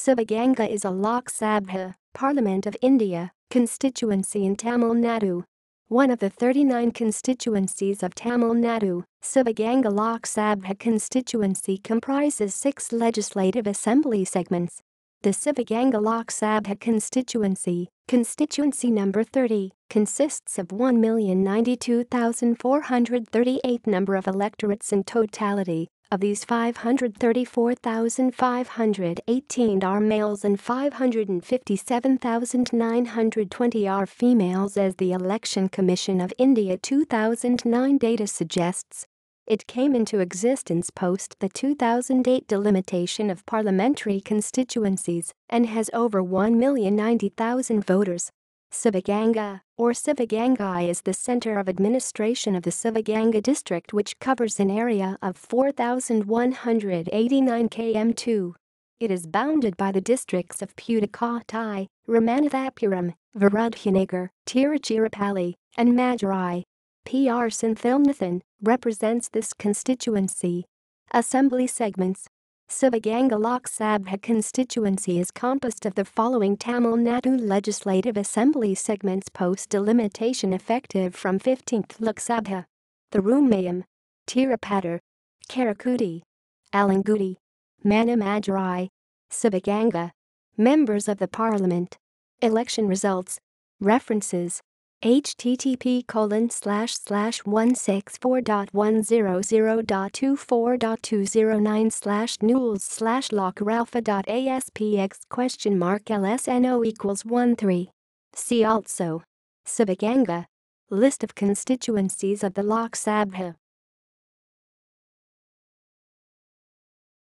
Sivaganga is a Lok Sabha, Parliament of India, constituency in Tamil Nadu. One of the 39 constituencies of Tamil Nadu, Sivaganga Lok Sabha constituency comprises 6 legislative assembly segments. The Sivaganga Lok Sabha constituency number 30, consists of 1,092,438 number of electorates in totality. Of these, 534,518 are males and 557,920 are females, as the Election Commission of India 2009 data suggests. It came into existence post the 2008 delimitation of parliamentary constituencies and has over 1,090,000 voters. Sivaganga, or Sivagangai, is the center of administration of the Sivaganga District, which covers an area of 4,189 km². It is bounded by the districts of Pudukkottai, Ramanathapuram, Virudhunagar, Tiruchirapalli, and Madurai. PR Senthilnathan represents this constituency. Assembly segments. Sivaganga Lok Sabha constituency is composed of the following Tamil Nadu Legislative Assembly segments post-delimitation effective from 15th Lok Sabha: Thirumayam, Tirupattur, Karaikudy, Alangudi, Madurai, Sivaganga. Members of the Parliament. Election results. References: http://164.1009/nules/locralpha.aspx?LSNO=13. See also: Sivaganga. List of constituencies of the Lok Sabha.